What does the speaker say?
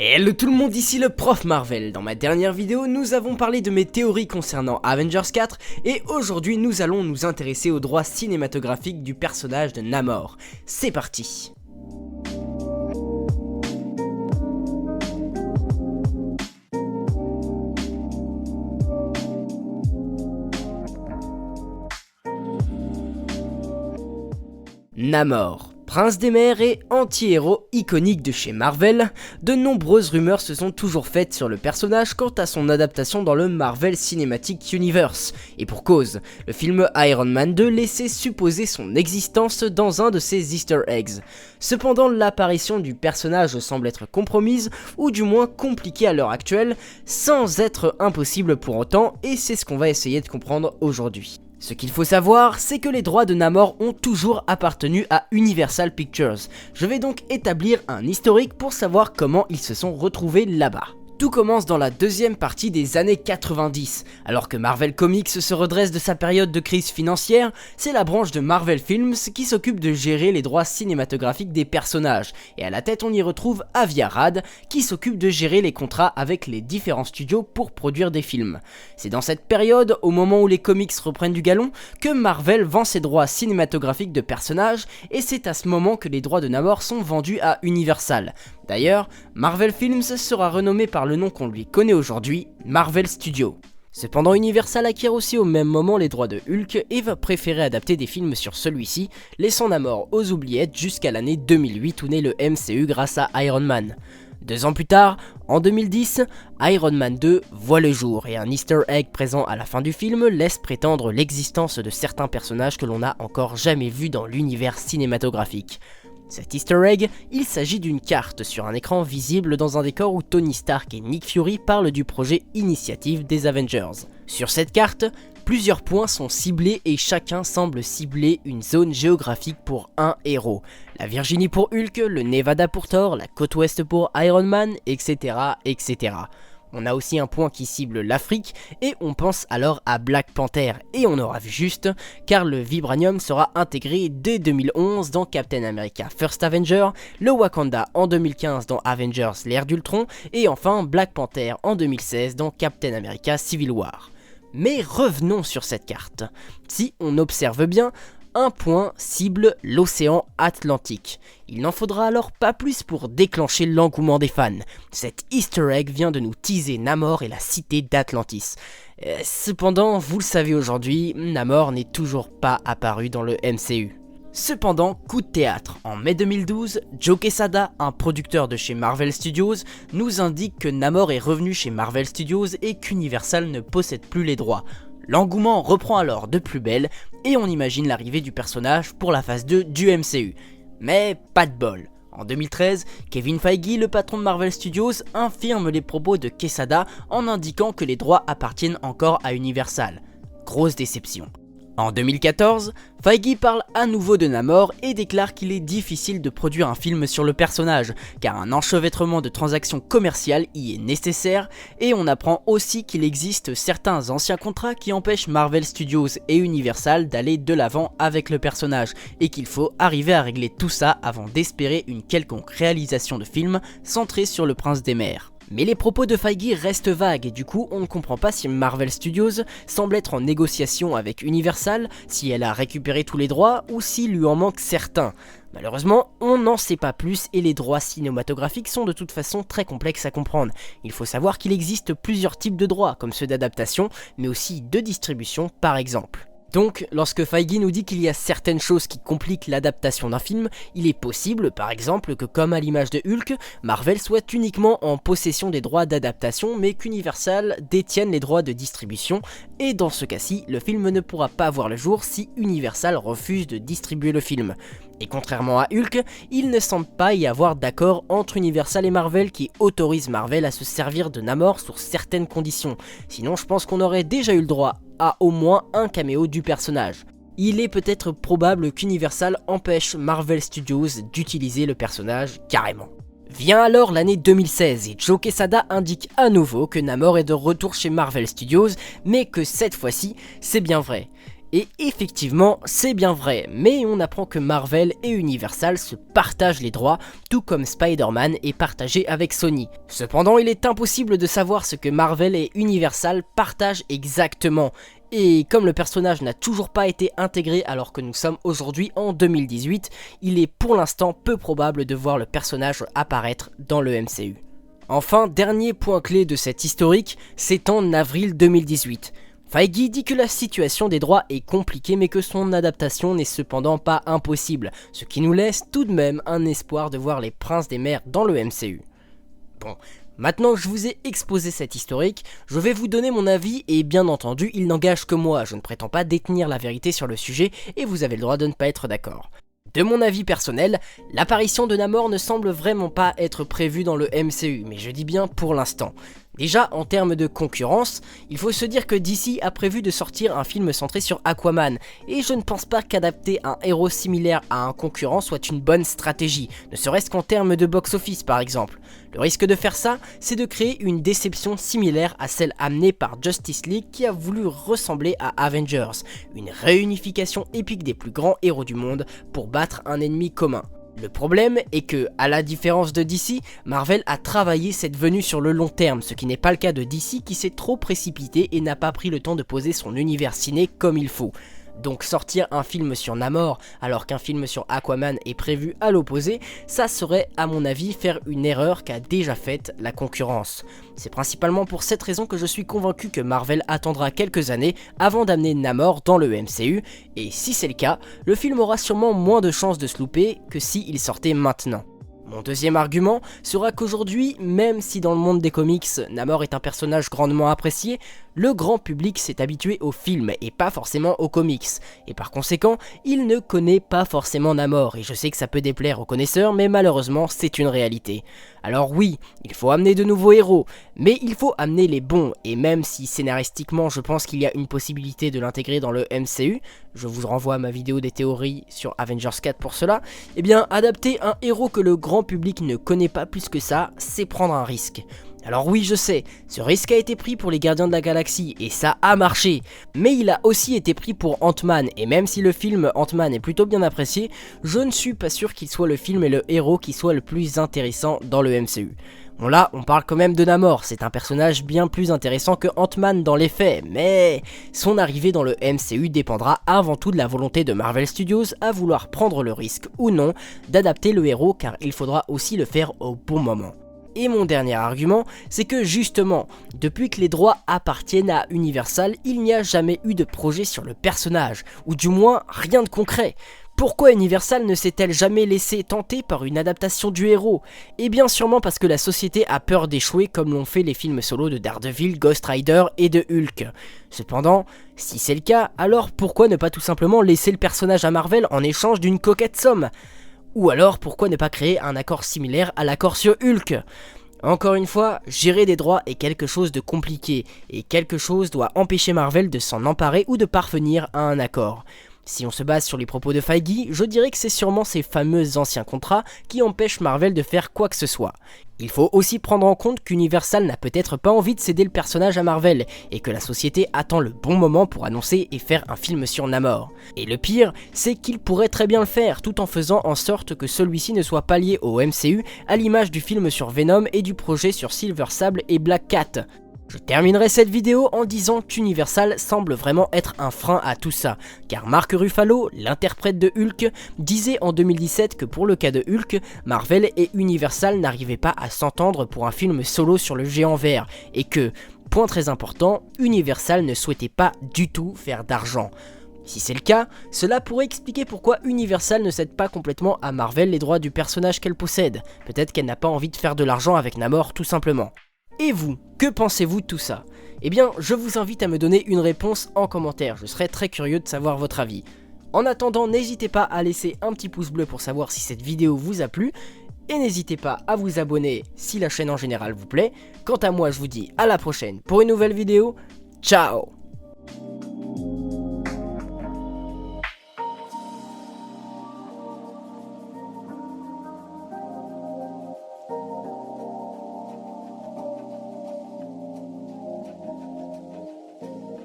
Hello tout le monde, ici le prof Marvel. Dans ma dernière vidéo, nous avons parlé de mes théories concernant Avengers 4 et aujourd'hui nous allons nous intéresser aux droits cinématographiques du personnage de Namor. C'est parti. Namor, prince des mers et anti-héros iconique de chez Marvel, de nombreuses rumeurs se sont toujours faites sur le personnage quant à son adaptation dans le Marvel Cinematic Universe. Et pour cause, le film Iron Man 2 laissait supposer son existence dans un de ses easter eggs. Cependant, l'apparition du personnage semble être compromise, ou du moins compliquée à l'heure actuelle, sans être impossible pour autant, et c'est ce qu'on va essayer de comprendre aujourd'hui. Ce qu'il faut savoir, c'est que les droits de Namor ont toujours appartenu à Universal Pictures. Je vais donc établir un historique pour savoir comment ils se sont retrouvés là-bas. Tout commence dans la deuxième partie des années 90. Alors que Marvel Comics se redresse de sa période de crise financière, c'est la branche de Marvel Films qui s'occupe de gérer les droits cinématographiques des personnages. Et à la tête on y retrouve Avi Arad qui s'occupe de gérer les contrats avec les différents studios pour produire des films. C'est dans cette période, au moment où les comics reprennent du galon, que Marvel vend ses droits cinématographiques de personnages et c'est à ce moment que les droits de Namor sont vendus à Universal. D'ailleurs, Marvel Films sera renommé par le nom qu'on lui connaît aujourd'hui, Marvel Studios. Cependant, Universal acquiert aussi au même moment les droits de Hulk et va préférer adapter des films sur celui-ci, laissant Namor aux oubliettes jusqu'à l'année 2008 où naît le MCU grâce à Iron Man. 2 ans plus tard, en 2010, Iron Man 2 voit le jour et un easter egg présent à la fin du film laisse prétendre l'existence de certains personnages que l'on n'a encore jamais vus dans l'univers cinématographique. Cet easter egg, il s'agit d'une carte sur un écran visible dans un décor où Tony Stark et Nick Fury parlent du projet Initiative des Avengers. Sur cette carte, plusieurs points sont ciblés et chacun semble cibler une zone géographique pour un héros. La Virginie pour Hulk, le Nevada pour Thor, la côte ouest pour Iron Man, etc. etc. On a aussi un point qui cible l'Afrique et on pense alors à Black Panther et on aura vu juste car le vibranium sera intégré dès 2011 dans Captain America First Avenger, le Wakanda en 2015 dans Avengers l'ère d'Ultron et enfin Black Panther en 2016 dans Captain America Civil War. Mais revenons sur cette carte. Si on observe bien, un point cible l'océan Atlantique. Il n'en faudra alors pas plus pour déclencher l'engouement des fans. Cet easter egg vient de nous teaser Namor et la cité d'Atlantis. Cependant, vous le savez aujourd'hui, Namor n'est toujours pas apparu dans le MCU. Cependant, coup de théâtre, en mai 2012, Joe Quesada, un producteur de chez Marvel Studios, nous indique que Namor est revenu chez Marvel Studios et qu'Universal ne possède plus les droits. L'engouement reprend alors de plus belle et on imagine l'arrivée du personnage pour la phase 2 du MCU. Mais pas de bol. En 2013, Kevin Feige, le patron de Marvel Studios, infirme les propos de Quesada en indiquant que les droits appartiennent encore à Universal. Grosse déception. En 2014, Feige parle à nouveau de Namor et déclare qu'il est difficile de produire un film sur le personnage, car un enchevêtrement de transactions commerciales y est nécessaire, et on apprend aussi qu'il existe certains anciens contrats qui empêchent Marvel Studios et Universal d'aller de l'avant avec le personnage, et qu'il faut arriver à régler tout ça avant d'espérer une quelconque réalisation de film centrée sur le prince des mers. Mais les propos de Feige restent vagues et du coup on ne comprend pas si Marvel Studios semble être en négociation avec Universal, si elle a récupéré tous les droits ou s'il lui en manque certains. Malheureusement, on n'en sait pas plus et les droits cinématographiques sont de toute façon très complexes à comprendre. Il faut savoir qu'il existe plusieurs types de droits, comme ceux d'adaptation, mais aussi de distribution par exemple. Donc, lorsque Feige nous dit qu'il y a certaines choses qui compliquent l'adaptation d'un film, il est possible, par exemple, que comme à l'image de Hulk, Marvel soit uniquement en possession des droits d'adaptation, mais qu'Universal détienne les droits de distribution, et dans ce cas-ci, le film ne pourra pas voir le jour si Universal refuse de distribuer le film. Et contrairement à Hulk, il ne semble pas y avoir d'accord entre Universal et Marvel qui autorise Marvel à se servir de Namor sur certaines conditions. Sinon, je pense qu'on aurait déjà eu le droit à au moins un caméo du personnage. Il est peut-être probable qu'Universal empêche Marvel Studios d'utiliser le personnage carrément. Vient alors l'année 2016 et Joe Quesada indique à nouveau que Namor est de retour chez Marvel Studios, mais que cette fois-ci, c'est bien vrai. Et effectivement, c'est bien vrai, mais on apprend que Marvel et Universal se partagent les droits, tout comme Spider-Man est partagé avec Sony. Cependant, il est impossible de savoir ce que Marvel et Universal partagent exactement. Et comme le personnage n'a toujours pas été intégré alors que nous sommes aujourd'hui en 2018, il est pour l'instant peu probable de voir le personnage apparaître dans le MCU. Enfin, dernier point clé de cet historique, c'est en avril 2018. Feige dit que la situation des droits est compliquée mais que son adaptation n'est cependant pas impossible, ce qui nous laisse tout de même un espoir de voir les Princes des Mers dans le MCU. Bon, maintenant que je vous ai exposé cet historique, je vais vous donner mon avis et bien entendu il n'engage que moi, je ne prétends pas détenir la vérité sur le sujet et vous avez le droit de ne pas être d'accord. De mon avis personnel, l'apparition de Namor ne semble vraiment pas être prévue dans le MCU, mais je dis bien pour l'instant. Déjà, en termes de concurrence, il faut se dire que DC a prévu de sortir un film centré sur Aquaman, et je ne pense pas qu'adapter un héros similaire à un concurrent soit une bonne stratégie, ne serait-ce qu'en termes de box-office par exemple. Le risque de faire ça, c'est de créer une déception similaire à celle amenée par Justice League qui a voulu ressembler à Avengers, une réunification épique des plus grands héros du monde pour battre un ennemi commun. Le problème est que, à la différence de DC, Marvel a travaillé cette venue sur le long terme, ce qui n'est pas le cas de DC qui s'est trop précipité et n'a pas pris le temps de poser son univers ciné comme il faut. Donc sortir un film sur Namor alors qu'un film sur Aquaman est prévu à l'opposé, ça serait à mon avis faire une erreur qu'a déjà faite la concurrence. C'est principalement pour cette raison que je suis convaincu que Marvel attendra quelques années avant d'amener Namor dans le MCU, et si c'est le cas, le film aura sûrement moins de chances de se louper que s'il sortait maintenant. Mon deuxième argument sera qu'aujourd'hui, même si dans le monde des comics, Namor est un personnage grandement apprécié, le grand public s'est habitué aux films et pas forcément aux comics, et par conséquent, il ne connaît pas forcément Namor, et je sais que ça peut déplaire aux connaisseurs, mais malheureusement c'est une réalité. Alors oui, il faut amener de nouveaux héros, mais il faut amener les bons, et même si scénaristiquement je pense qu'il y a une possibilité de l'intégrer dans le MCU, je vous renvoie à ma vidéo des théories sur Avengers 4 pour cela, eh bien adapter un héros que le grand public ne connaît pas plus que ça, c'est prendre un risque. Alors oui, je sais, ce risque a été pris pour les Gardiens de la Galaxie et ça a marché, mais il a aussi été pris pour Ant-Man, et même si le film Ant-Man est plutôt bien apprécié, je ne suis pas sûr qu'il soit le film et le héros qui soit le plus intéressant dans le MCU. Bon là, on parle quand même de Namor, c'est un personnage bien plus intéressant que Ant-Man dans les faits, mais son arrivée dans le MCU dépendra avant tout de la volonté de Marvel Studios à vouloir prendre le risque ou non d'adapter le héros, car il faudra aussi le faire au bon moment. Et mon dernier argument, c'est que justement, depuis que les droits appartiennent à Universal, il n'y a jamais eu de projet sur le personnage, ou du moins rien de concret. Pourquoi Universal ne s'est-elle jamais laissé tenter par une adaptation du héros? Eh bien sûrement parce que la société a peur d'échouer comme l'ont fait les films solo de Daredevil, Ghost Rider et de Hulk. Cependant, si c'est le cas, alors pourquoi ne pas tout simplement laisser le personnage à Marvel en échange d'une coquette somme? Ou alors pourquoi ne pas créer un accord similaire à l'accord sur Hulk? Encore une fois, gérer des droits est quelque chose de compliqué, et quelque chose doit empêcher Marvel de s'en emparer ou de parvenir à un accord. Si on se base sur les propos de Feige, je dirais que c'est sûrement ces fameux anciens contrats qui empêchent Marvel de faire quoi que ce soit. Il faut aussi prendre en compte qu'Universal n'a peut-être pas envie de céder le personnage à Marvel, et que la société attend le bon moment pour annoncer et faire un film sur Namor. Et le pire, c'est qu'il pourrait très bien le faire, tout en faisant en sorte que celui-ci ne soit pas lié au MCU, à l'image du film sur Venom et du projet sur Silver Sable et Black Cat. Je terminerai cette vidéo en disant qu'Universal semble vraiment être un frein à tout ça, car Mark Ruffalo, l'interprète de Hulk, disait en 2017 que pour le cas de Hulk, Marvel et Universal n'arrivaient pas à s'entendre pour un film solo sur le géant vert, et que, point très important, Universal ne souhaitait pas du tout faire d'argent. Si c'est le cas, cela pourrait expliquer pourquoi Universal ne cède pas complètement à Marvel les droits du personnage qu'elle possède, peut-être qu'elle n'a pas envie de faire de l'argent avec Namor tout simplement. Et vous, que pensez-vous de tout ça? Eh bien, je vous invite à me donner une réponse en commentaire, je serais très curieux de savoir votre avis. En attendant, n'hésitez pas à laisser un petit pouce bleu pour savoir si cette vidéo vous a plu, et n'hésitez pas à vous abonner si la chaîne en général vous plaît. Quant à moi, je vous dis à la prochaine pour une nouvelle vidéo, ciao!